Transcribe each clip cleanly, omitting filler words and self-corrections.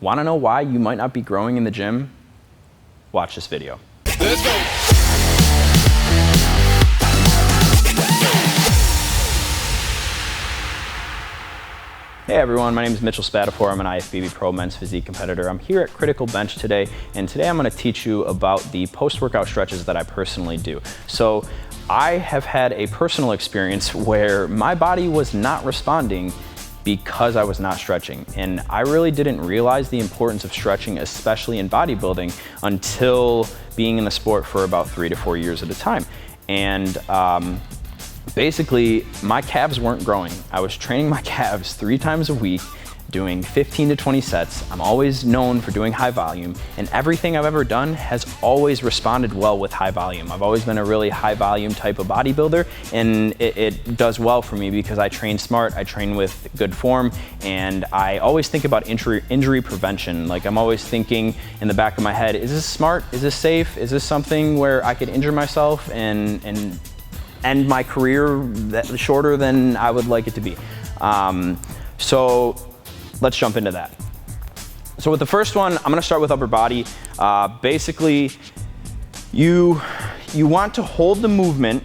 Want to know why you might not be growing in the gym? Watch this video. Let's go. Hey everyone, my name is Mitchell Spadafore. I'm an IFBB Pro men's physique competitor. I'm here at Critical Bench today, and today I'm going to teach you about the post-workout stretches that I personally do. So I have had a personal experience where my body was not responding because I was not stretching. And I really didn't realize the importance of stretching, especially in bodybuilding, until being in the sport for about 3 to 4 years at a time. And basically, my calves weren't growing. I was training my calves 3 times a week, doing 15 to 20 sets. I'm always known for doing high volume, and everything I've ever done has always responded well with high volume. I've always been a really high volume type of bodybuilder, and it does well for me because I train smart, I train with good form, and I always think about injury prevention. Like, I'm always thinking in the back of my head, is this smart? Is this safe? Is this something where I could injure myself and end my career shorter than I would like it to be? So let's jump into that. So with the first one, I'm gonna start with upper body. Basically, you want to hold the movement,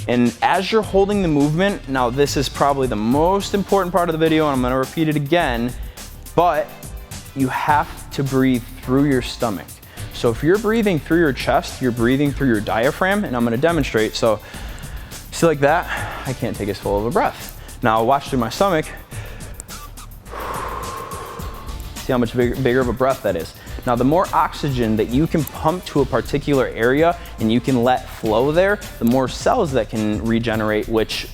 and as you're holding the movement, now this is probably the most important part of the video, and I'm gonna repeat it again, but you have to breathe through your stomach. So if you're breathing through your chest, you're breathing through your diaphragm, and I'm gonna demonstrate. So see, like that, I can't take as full of a breath. Now watch through my stomach. See how much bigger of a breath that is. Now, the more oxygen that you can pump to a particular area and you can let flow there, the more cells that can regenerate, which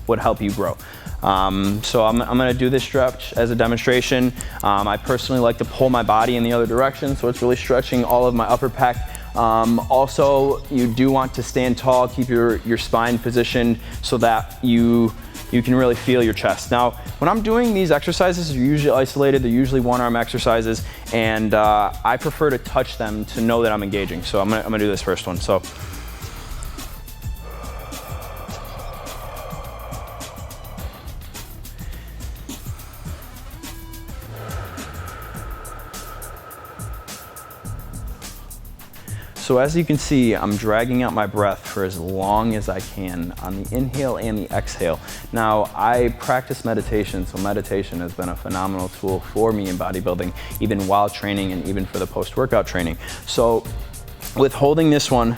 would help you grow. So I'm gonna do this stretch as a demonstration. I personally like to pull my body in the other direction, so it's really stretching all of my upper pec. Also, you do want to stand tall, keep your spine positioned so that you can really feel your chest. Now, when I'm doing these exercises, they're usually isolated, they're usually one-arm exercises, and I prefer to touch them to know that I'm engaging. So I'm gonna do this first one. So So as you can see, I'm dragging out my breath for as long as I can on the inhale and the exhale. Now, I practice meditation, so meditation has been a phenomenal tool for me in bodybuilding, even while training and even for the post-workout training. So with holding this one,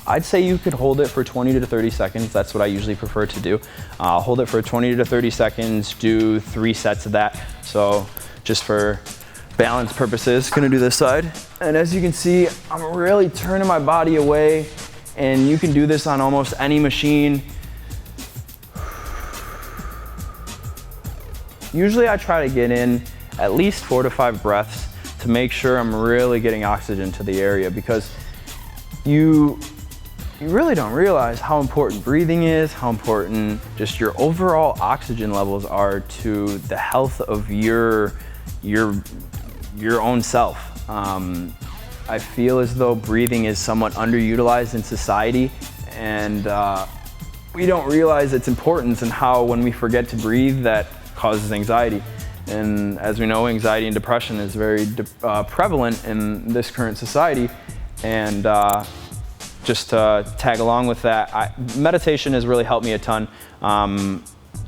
I'd say you could hold it for 20 to 30 seconds. That's what I usually prefer to do. Hold it for 20 to 30 seconds, do 3 sets of that. So just for balance purposes, gonna do this side. And as you can see, I'm really turning my body away, and you can do this on almost any machine. Usually I try to get in at least 4 to 5 breaths to make sure I'm really getting oxygen to the area, because you really don't realize how important breathing is, how important just your overall oxygen levels are to the health of your own self. I feel as though breathing is somewhat underutilized in society, and we don't realize its importance and how when we forget to breathe, that causes anxiety. And as we know, anxiety and depression is very prevalent in this current society. And just to tag along with that, meditation has really helped me a ton.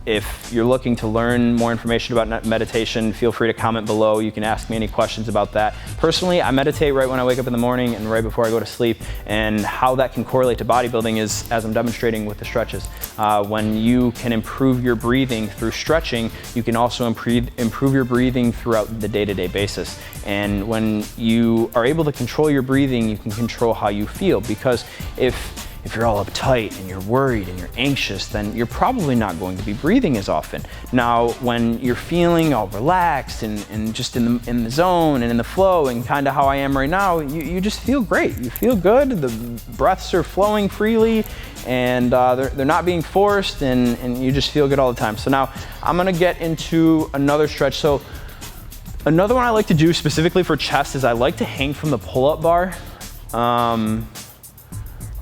If you're looking to learn more information about meditation, feel free to comment below. You can ask me any questions about that. Personally, I meditate right when I wake up in the morning and right before I go to sleep, and how that can correlate to bodybuilding is, as I'm demonstrating with the stretches. When you can improve your breathing through stretching, you can also improve your breathing throughout the day-to-day basis. And when you are able to control your breathing, you can control how you feel, because if you're all uptight and you're worried and you're anxious, then you're probably not going to be breathing as often. Now, when you're feeling all relaxed and just in the zone and in the flow, and kind of how I am right now, you just feel great. You feel good, the breaths are flowing freely, and they're not being forced, and you just feel good all the time. So now I'm gonna get into another stretch. So another one I like to do specifically for chest is I like to hang from the pull-up bar.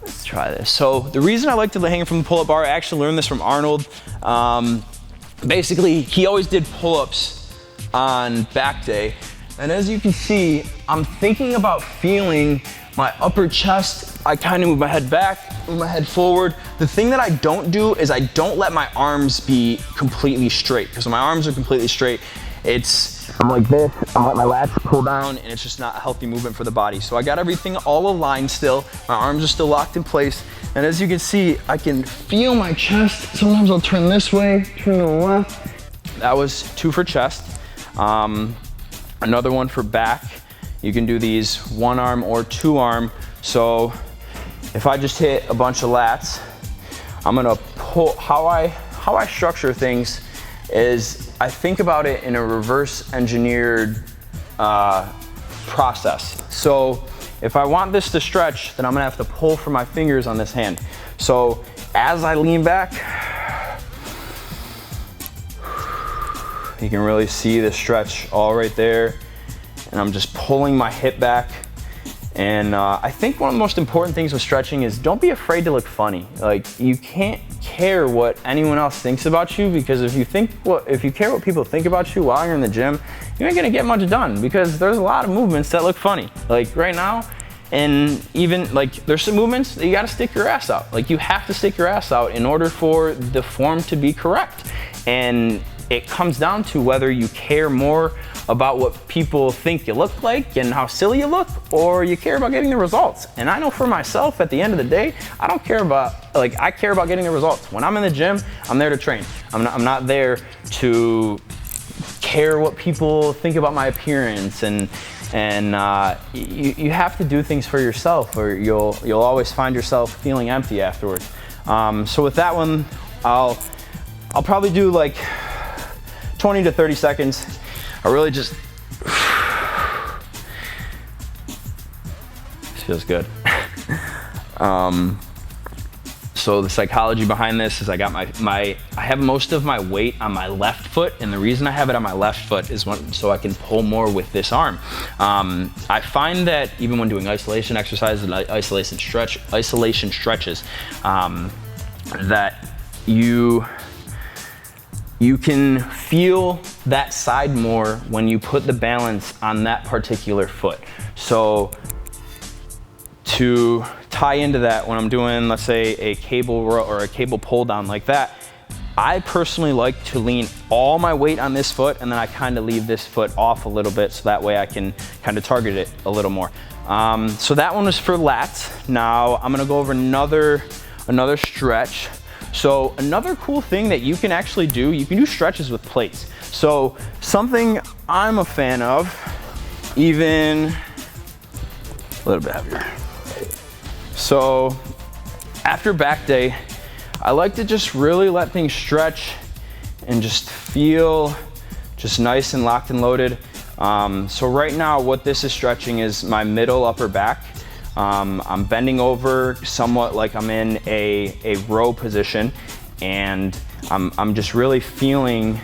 Let's try this. So the reason I like to hang from the pull-up bar, I actually learned this from Arnold. basically he always did pull-ups on back day. And as you can see, I'm thinking about feeling my upper chest. I kind of move my head back, move my head forward. The thing that I don't do is I don't let my arms be completely straight, because when my arms are completely straight, I'm like this, I'm letting my lats pull down, and it's just not a healthy movement for the body. So I got everything all aligned still. My arms are still locked in place. And as you can see, I can feel my chest. Sometimes I'll turn this way, turn to the left. That was 2 for chest. Another one for back. You can do these 1 arm or 2 arm. So if I just hit a bunch of lats, I'm gonna pull. How I structure things is I think about it in a reverse engineered process. So if I want this to stretch, then I'm gonna have to pull from my fingers on this hand. So as I lean back, you can really see the stretch all right there. And I'm just pulling my hip back. And I think one of the most important things with stretching is don't be afraid to look funny. Like, you can't care what anyone else thinks about you, because if you care what people think about you while you're in the gym, you ain't gonna get much done, because there's a lot of movements that look funny. Like right now, and even like there's some movements that you gotta stick your ass out. Like, you have to stick your ass out in order for the form to be correct. And it comes down to whether you care more about what people think you look like and how silly you look, or you care about getting the results. And I know for myself, at the end of the day, I don't care about, like, I care about getting the results. When I'm in the gym, I'm there to train. I'm not there to care what people think about my appearance. And you have to do things for yourself, or you'll always find yourself feeling empty afterwards. So with that one, I'll probably do like 20 to 30 seconds. I really just, this feels good. So the psychology behind this is I got I have most of my weight on my left foot, and the reason I have it on my left foot is so I can pull more with this arm. I find that even when doing isolation exercises and isolation stretches, that you can feel that side more when you put the balance on that particular foot. So to tie into that, when I'm doing, let's say, a cable row or a cable pull down like that, I personally like to lean all my weight on this foot, and then I kind of leave this foot off a little bit, so that way I can kind of target it a little more. So that one was for lats. Now I'm gonna go over another stretch. So another cool thing that you can actually do, you can do stretches with plates. So something I'm a fan of, even a little bit heavier. So after back day, I like to just really let things stretch and just feel just nice and locked and loaded. So right now what this is stretching is my middle upper back. I'm bending over somewhat like I'm in a row position, and I'm just really feeling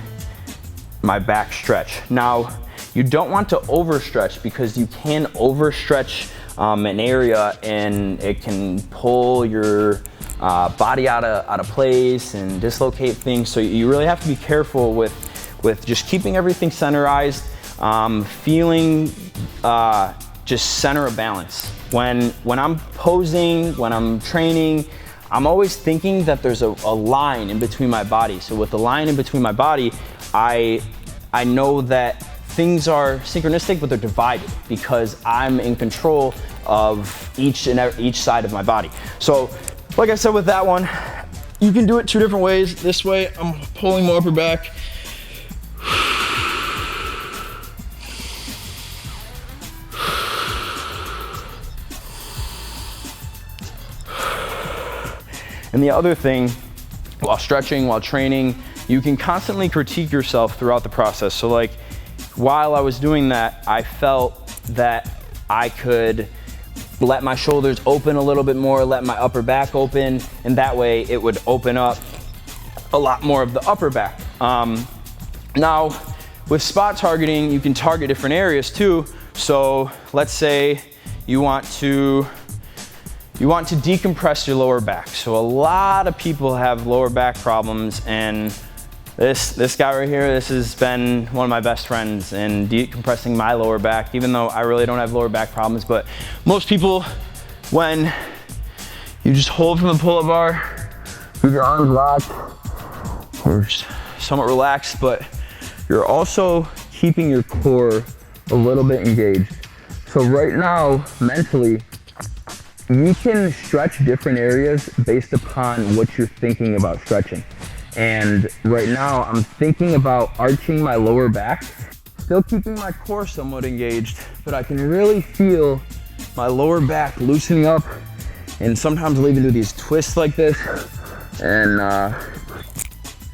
my back stretch. Now, you don't want to overstretch, because you can overstretch an area and it can pull your body out of place and dislocate things. So you really have to be careful with just keeping everything centerized, feeling just center of balance. When I'm posing, when I'm training, I'm always thinking that there's a line in between my body. So with the line in between my body, I know that things are synchronistic, but they're divided, because I'm in control of each side of my body. So like I said with that one, you can do it 2 different ways. This way, I'm pulling my upper back. And the other thing, while stretching, while training, you can constantly critique yourself throughout the process. So like, while I was doing that, I felt that I could let my shoulders open a little bit more, let my upper back open, and that way it would open up a lot more of the upper back. Now, with spot targeting, you can target different areas too. So let's say you want to decompress your lower back. So a lot of people have lower back problems, and This guy right here, this has been one of my best friends in decompressing my lower back, even though I really don't have lower back problems. But most people, when you just hold from the pull-up bar, keep your arms locked, or somewhat relaxed, but you're also keeping your core a little bit engaged. So right now, mentally, you can stretch different areas based upon what you're thinking about stretching. And right now, I'm thinking about arching my lower back, still keeping my core somewhat engaged, but I can really feel my lower back loosening up, and sometimes I'll even do these twists like this, and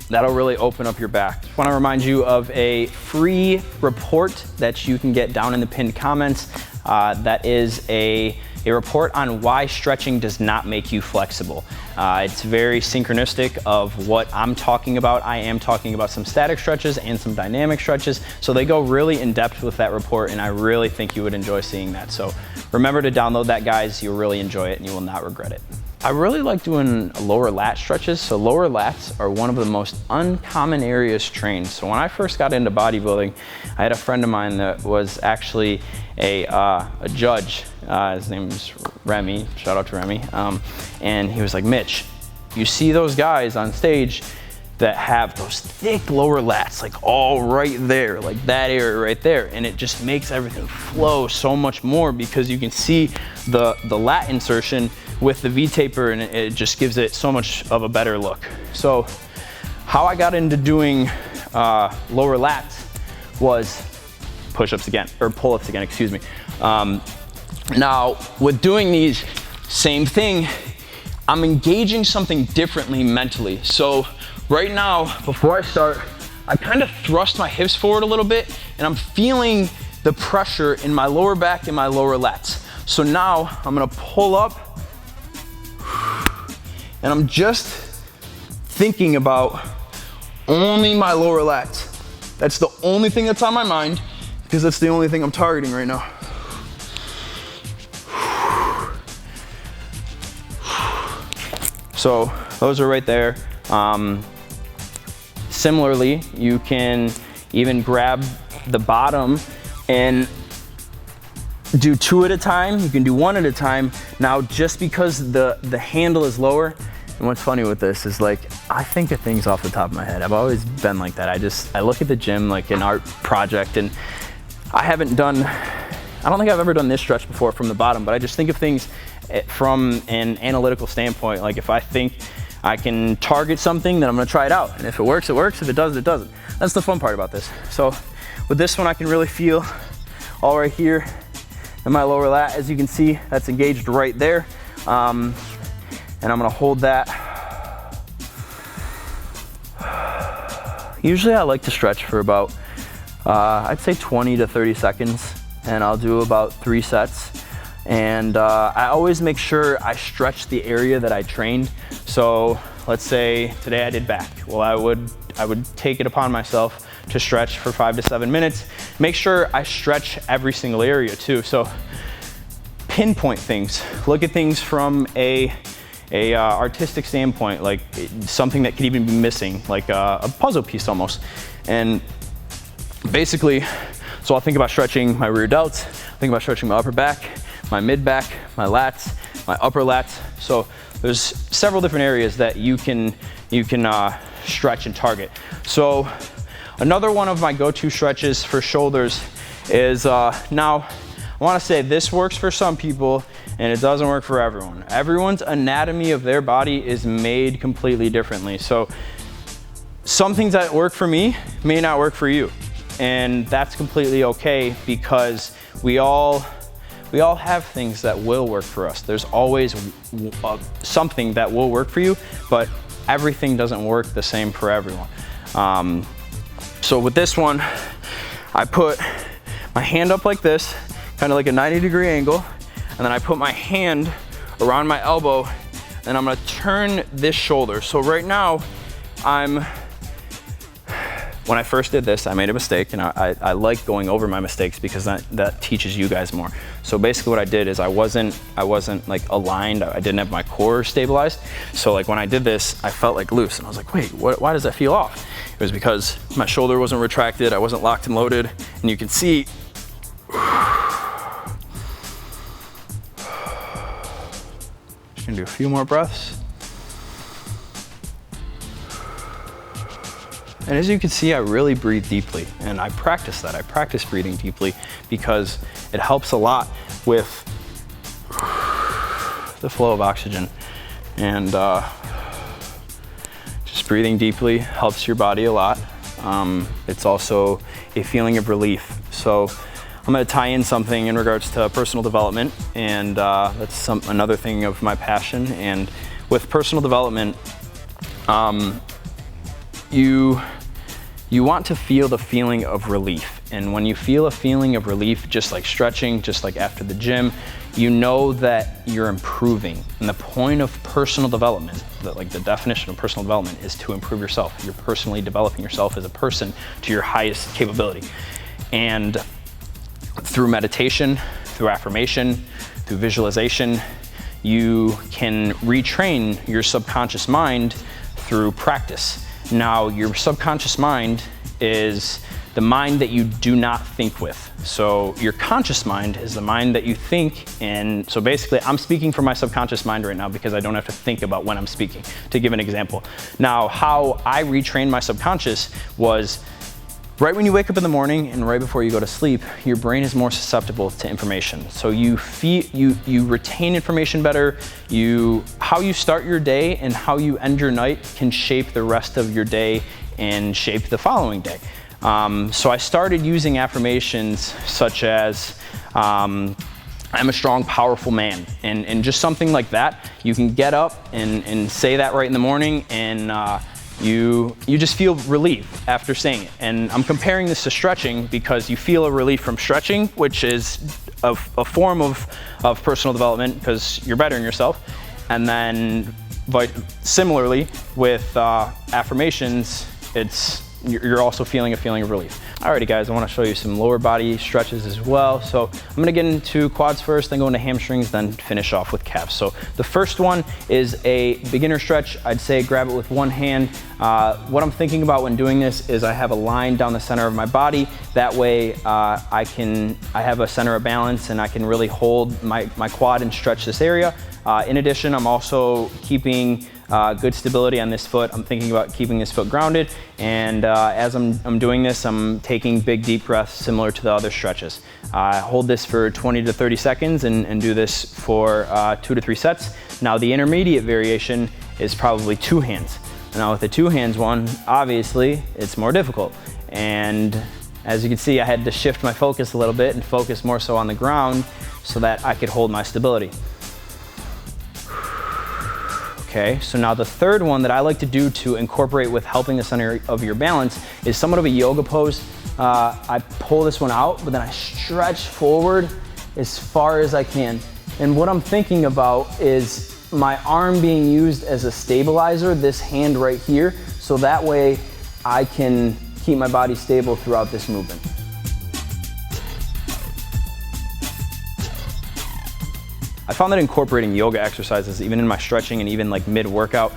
that'll really open up your back. I want to remind you of a free report that you can get down in the pinned comments. That is a report on why stretching does not make you flexible. It's very synchronistic of what I'm talking about. I am talking about some static stretches and some dynamic stretches. So they go really in depth with that report, and I really think you would enjoy seeing that. So remember to download that, guys. You'll really enjoy it and you will not regret it. I really like doing lower lat stretches. So lower lats are one of the most uncommon areas trained. So when I first got into bodybuilding, I had a friend of mine that was actually a judge. His name is Remy, shout out to Remy. And he was like, Mitch, you see those guys on stage that have those thick lower lats, like all right there, like that area right there. And it just makes everything flow so much more because you can see the lat insertion with the V-taper, and it just gives it so much of a better look. So how I got into doing lower lats was push-ups again, or pull-ups again, excuse me. Now, with doing these, same thing, I'm engaging something differently mentally. So right now, before I start, I kind of thrust my hips forward a little bit, and I'm feeling the pressure in my lower back and my lower lats. So now I'm gonna pull up, and I'm just thinking about only my lower lats. That's the only thing that's on my mind, because that's the only thing I'm targeting right now. So those are right there. Similarly, you can even grab the bottom and do 2 at a time. You can do 1 at a time. Now, just because the handle is lower, and what's funny with this is, like, I think of things off the top of my head. I've always been like that. I look at the gym like an art project, and I don't think I've ever done this stretch before from the bottom, but I just think of things from an analytical standpoint. Like, if I think I can target something, then I'm gonna try it out. And if it works, it works. If it doesn't, it doesn't. That's the fun part about this. So with this one, I can really feel all right here in my lower lat. As you can see, that's engaged right there. And I'm gonna hold that. Usually I like to stretch for about, I'd say 20 to 30 seconds, and I'll do about 3 sets. And I always make sure I stretch the area that I trained. So let's say today I did back. Well, I would take it upon myself to stretch for 5 to 7 minutes. Make sure I stretch every single area too. So pinpoint things. Look at things from a artistic standpoint, like something that could even be missing, like a puzzle piece almost. And basically, so I'll think about stretching my rear delts, think about stretching my upper back, my mid back, my lats, my upper lats. So there's several different areas that you can stretch and target. So another one of my go-to stretches for shoulders is, now I wanna say this works for some people and it doesn't work for everyone. Everyone's anatomy of their body is made completely differently. So some things that work for me may not work for you. And that's completely okay, because we all have things that will work for us. There's always something that will work for you, but everything doesn't work the same for everyone. So with this one, I put my hand up like this, kind of like a 90-degree angle, and then I put my hand around my elbow, and I'm gonna turn this shoulder. So right now, when I first did this, I made a mistake, and I like going over my mistakes because that teaches you guys more. So basically what I did is I wasn't like aligned. I didn't have my core stabilized. So like when I did this, I felt like loose, and I was like, wait, why does that feel off? It was because my shoulder wasn't retracted, I wasn't locked and loaded, and you can see, just gonna do a few more breaths. And as you can see, I really breathe deeply, and I practice that. I practice breathing deeply because it helps a lot with the flow of oxygen. And just breathing deeply helps your body a lot. It's also a feeling of relief. So I'm gonna tie in something in regards to personal development, and that's another thing of my passion. And with personal development, you want to feel the feeling of relief. And when you feel a feeling of relief, just like stretching, just like after the gym, you know that you're improving. And the point of personal development, the definition of personal development, is to improve yourself. You're personally developing yourself as a person to your highest capability. And through meditation, through affirmation, through visualization, you can retrain your subconscious mind through practice. Now, your subconscious mind is the mind that you do not think with. So your conscious mind is the mind that you think, and so basically I'm speaking from my subconscious mind right now because I don't have to think about when I'm speaking, to give an example. Now, how I retrained my subconscious was right when you wake up in the morning and right before you go to sleep, your brain is more susceptible to information. So you retain information better. How you start your day and how you end your night can shape the rest of your day and shape the following day. So I started using affirmations such as, I'm a strong, powerful man, and just something like that. You can get up and say that right in the morning, and you just feel relief after saying it. And I'm comparing this to stretching because you feel a relief from stretching, which is a form of personal development because you're bettering yourself. And then similarly with affirmations, you're also feeling a feeling of relief. Alrighty guys, I want to show you some lower body stretches as well. So I'm going to get into quads first, then go into hamstrings, then finish off with calves. So the first one is a beginner stretch. I'd say grab it with one hand. What I'm thinking about when doing this is I have a line down the center of my body. That way I have a center of balance and I can really hold my quad and stretch this area. In addition, I'm also keeping good stability on this foot. I'm thinking about keeping this foot grounded, and as I'm doing this, I'm taking big deep breaths similar to the other stretches. Hold this for 20 to 30 seconds and do this for 2 to 3 sets. Now the intermediate variation is probably 2 hands. Now with the 2 hands one, obviously it's more difficult, and as you can see, I had to shift my focus a little bit and focus more so on the ground so that I could hold my stability. Okay, so now the third one that I like to do to incorporate with helping the center of your balance is somewhat of a yoga pose. I pull this one out, but then I stretch forward as far as I can. And what I'm thinking about is my arm being used as a stabilizer, this hand right here, so that way I can keep my body stable throughout this movement. I found that incorporating yoga exercises, even in my stretching and even like mid-workout,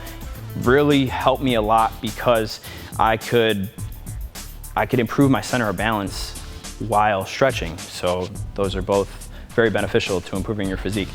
really helped me a lot because I could improve my center of balance while stretching. So those are both very beneficial to improving your physique.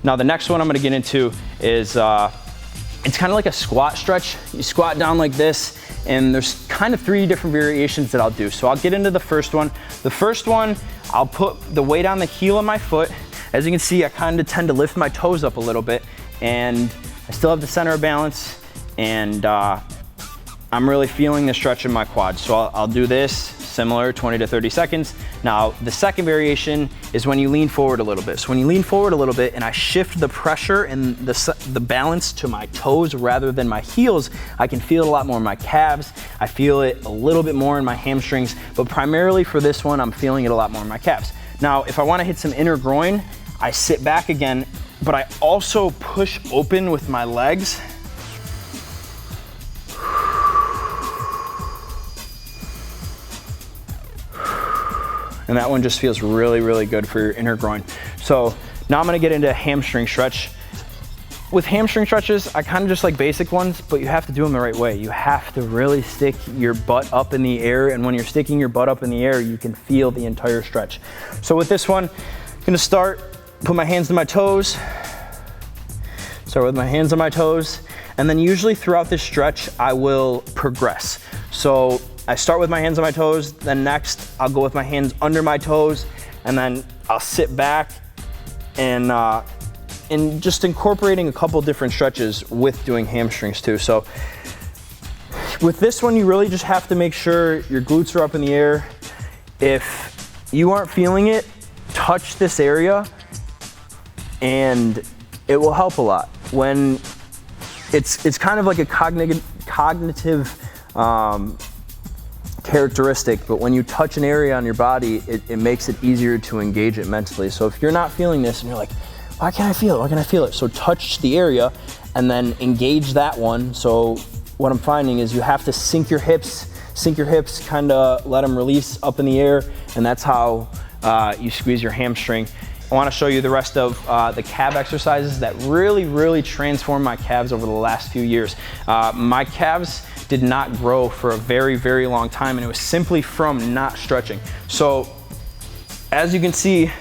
Now the next one I'm gonna get into is, it's kind of like a squat stretch. You squat down like this, and there's kind of 3 different variations that I'll do. So I'll get into the first one. The first one, I'll put the weight on the heel of my foot. As you can see, I kind of tend to lift my toes up a little bit, and I still have the center of balance, and I'm really feeling the stretch in my quads. So I'll do this similar, 20 to 30 seconds. Now, the second variation is when you lean forward a little bit. So when you lean forward a little bit and I shift the pressure and the balance to my toes rather than my heels, I can feel it a lot more in my calves. I feel it a little bit more in my hamstrings, but primarily for this one, I'm feeling it a lot more in my calves. Now, if I want to hit some inner groin, I sit back again, but I also push open with my legs. And that one just feels really, really good for your inner groin. So now I'm gonna get into a hamstring stretch. with hamstring stretches, I kind of just like basic ones, but you have to do them the right way. You have to really stick your butt up in the air, and when you're sticking your butt up in the air, you can feel the entire stretch. So with this one, I'm gonna start, put my hands to my toes, start with my hands on my toes, and then usually throughout this stretch, I will progress. So I start with my hands on my toes, then next, I'll go with my hands under my toes, and then I'll sit back and just incorporating a couple different stretches with doing hamstrings too. So with this one, you really just have to make sure your glutes are up in the air. If you aren't feeling it, touch this area and it will help a lot. When it's kind of like a cognitive characteristic, but when you touch an area on your body, it makes it easier to engage it mentally. So if you're not feeling this and you're like, why can't I feel it? Why can't I feel it? So touch the area and then engage that one. So what I'm finding is you have to sink your hips, kind of let them release up in the air, and that's how you squeeze your hamstring. I want to show you the rest of the calf exercises that really transformed my calves over the last few years. My calves did not grow for a very long time, and it was simply from not stretching. So as you can see,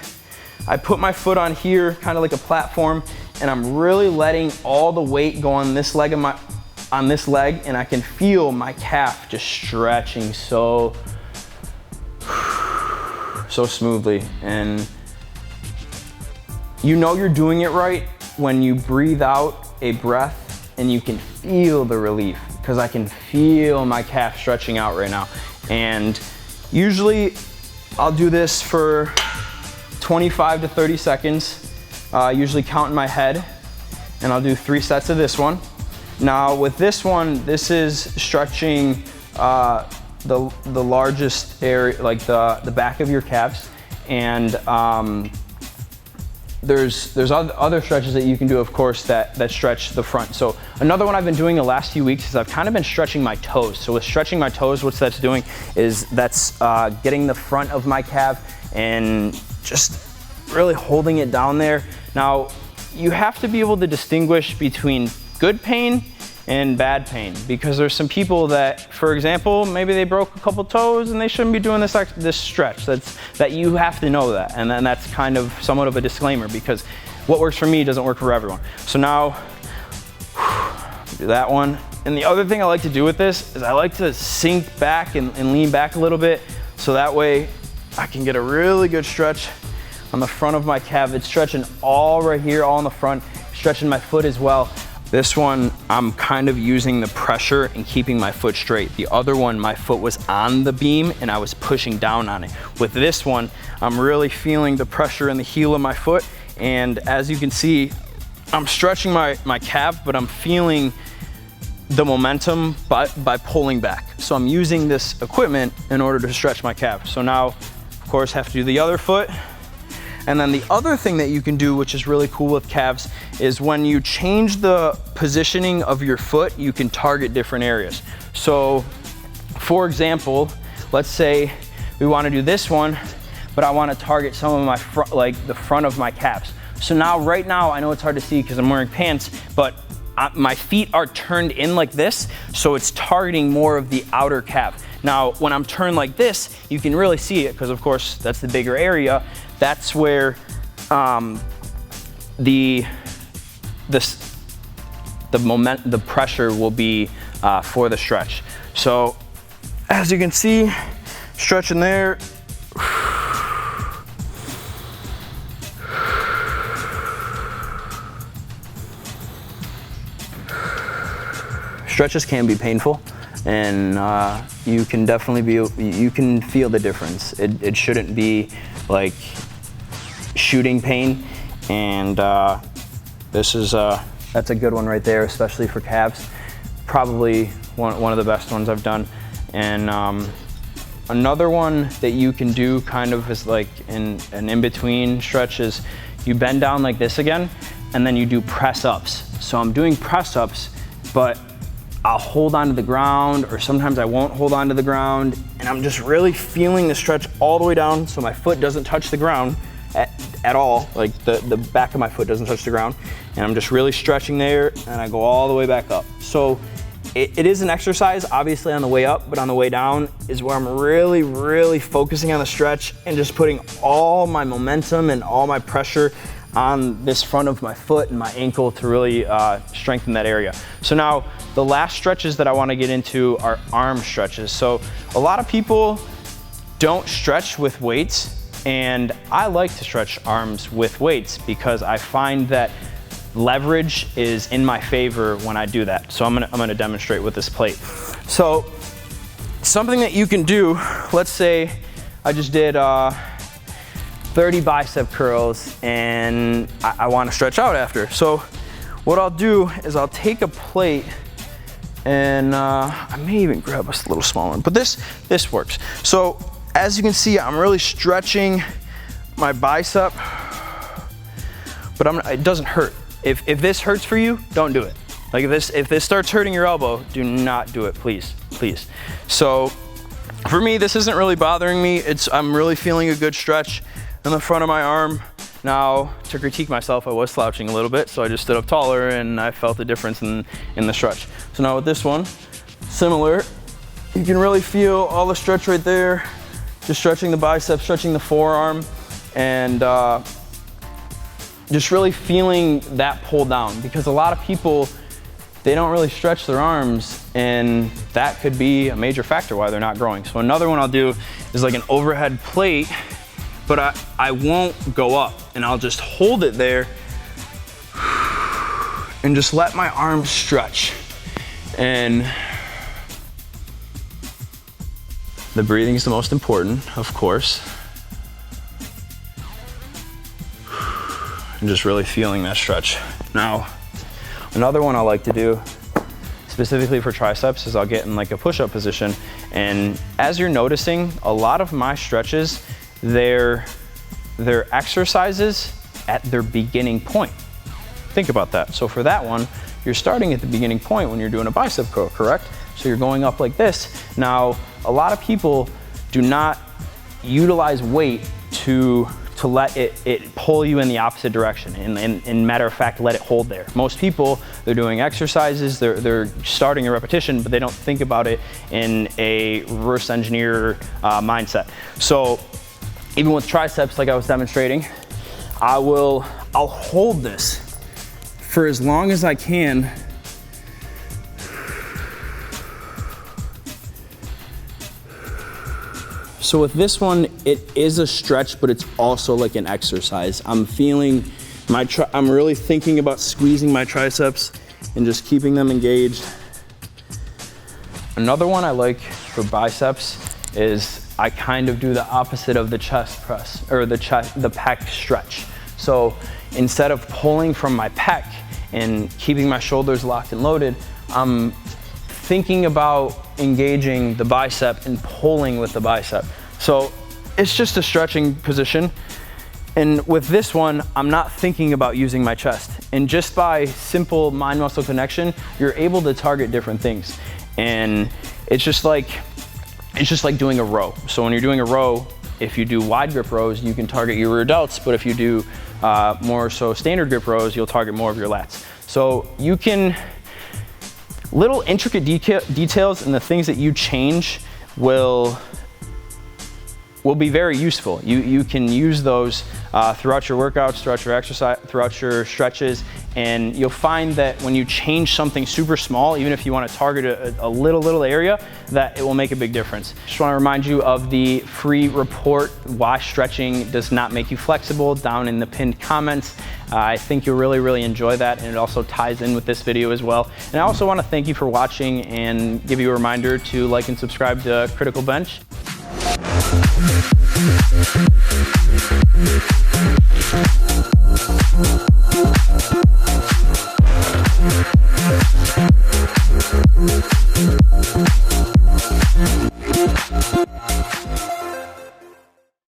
I put my foot on here, kind of like a platform, and I'm really letting all the weight go on this leg and I can feel my calf just stretching so smoothly. And you know you're doing it right when you breathe out a breath and you can feel the relief, because I can feel my calf stretching out right now. And usually I'll do this for 25 to 30 seconds, usually count in my head, and I'll do 3 sets of this one. Now with this one, this is stretching the largest area, like the back of your calves, and there's other stretches that you can do, of course, that stretch the front. So another one I've been doing the last few weeks is I've kind of been stretching my toes. So with stretching my toes, what that's doing is that's getting the front of my calf and just really holding it down there. Now, you have to be able to distinguish between good pain and bad pain, because there's some people that, for example, maybe they broke a couple toes and they shouldn't be doing this stretch. That you have to know that, and then that's kind of somewhat of a disclaimer, because what works for me doesn't work for everyone. So now, do that one. And the other thing I like to do with this is I like to sink back and lean back a little bit, so that way I can get a really good stretch on the front of my calf. It's stretching all right here, all in the front, stretching my foot as well. This one, I'm kind of using the pressure and keeping my foot straight. The other one, my foot was on the beam and I was pushing down on it. With this one, I'm really feeling the pressure in the heel of my foot. And as you can see, I'm stretching my calf, but I'm feeling the momentum by pulling back. So I'm using this equipment in order to stretch my calf. So now, of course, have to do the other foot. And then the other thing that you can do, which is really cool with calves, is when you change the positioning of your foot, you can target different areas. So for example, let's say we want to do this one, but I want to target some of my front, like the front of my calves. So now, right now, I know it's hard to see because I'm wearing pants, but my feet are turned in like this, so it's targeting more of the outer calf. Now, when I'm turned like this, you can really see it, because of course, that's the bigger area. That's where the pressure will be for the stretch. So as you can see, stretching there. Stretches can be painful, and you can definitely you can feel the difference. It shouldn't be like shooting pain, and this is that's a good one right there, especially for calves. Probably one of the best ones I've done. And another one that you can do kind of is like an in-between stretch is you bend down like this again, and then you do press ups. So I'm doing press ups, but I'll hold onto the ground, or sometimes I won't hold onto the ground, and I'm just really feeling the stretch all the way down so my foot doesn't touch the ground, at all. Like the back of my foot doesn't touch the ground. And I'm just really stretching there, and I go all the way back up. So it is an exercise, obviously, on the way up, but on the way down is where I'm really, really focusing on the stretch and just putting all my momentum and all my pressure on this front of my foot and my ankle to really strengthen that area. So now the last stretches that I want to get into are arm stretches. So a lot of people don't stretch with weights, and I like to stretch arms with weights because I find that leverage is in my favor when I do that. So I'm gonna demonstrate with this plate. So something that you can do, let's say I just did 30 bicep curls and I wanna stretch out after. So what I'll do is I'll take a plate and I may even grab a little smaller one, but this works. So as you can see, I'm really stretching my bicep, but it doesn't hurt. If this hurts for you, don't do it. Like if this starts hurting your elbow, do not do it, please, please. So for me, this isn't really bothering me. I'm really feeling a good stretch in the front of my arm. Now, to critique myself, I was slouching a little bit, so I just stood up taller and I felt the difference in the stretch. So now with this one, similar, you can really feel all the stretch right there, just stretching the bicep, stretching the forearm, and just really feeling that pull down, because a lot of people, they don't really stretch their arms, and that could be a major factor why they're not growing. So another one I'll do is like an overhead plate, but I won't go up, and I'll just hold it there and just let my arms stretch. And the breathing is the most important, of course. And just really feeling that stretch. Now, another one I like to do, specifically for triceps, is I'll get in like a push-up position. And as you're noticing, a lot of my stretches, they're exercises at their beginning point. Think about that. So for that one, you're starting at the beginning point when you're doing a bicep curl, correct? So you're going up like this. Now, a lot of people do not utilize weight to let it pull you in the opposite direction, and matter of fact, let it hold there. Most people, they're doing exercises, they're starting a repetition, but they don't think about it in a reverse engineer mindset. So even with triceps, like I was demonstrating, I'll hold this for as long as I can. So with this one, it is a stretch, but it's also like an exercise. I'm feeling I'm really thinking about squeezing my triceps and just keeping them engaged. Another one I like for biceps is I kind of do the opposite of the chest press, or the pec stretch. So instead of pulling from my pec and keeping my shoulders locked and loaded, I'm thinking about engaging the bicep and pulling with the bicep. So it's just a stretching position. And with this one, I'm not thinking about using my chest. And just by simple mind-muscle connection, you're able to target different things. And it's just like doing a row. So when you're doing a row, if you do wide grip rows, you can target your rear delts, but if you do more so standard grip rows, you'll target more of your lats. So you can, little intricate details and the things that you change will be very useful. You can use those throughout your workouts, throughout your exercise, throughout your stretches, and you'll find that when you change something super small, even if you want to target a little area, that it will make a big difference. Just want to remind you of the free report, Why Stretching Does Not Make You Flexible, down in the pinned comments. I think you'll really enjoy that, and it also ties in with this video as well. And I also want to thank you for watching and give you a reminder to like and subscribe to Critical Bench. We'll be right back.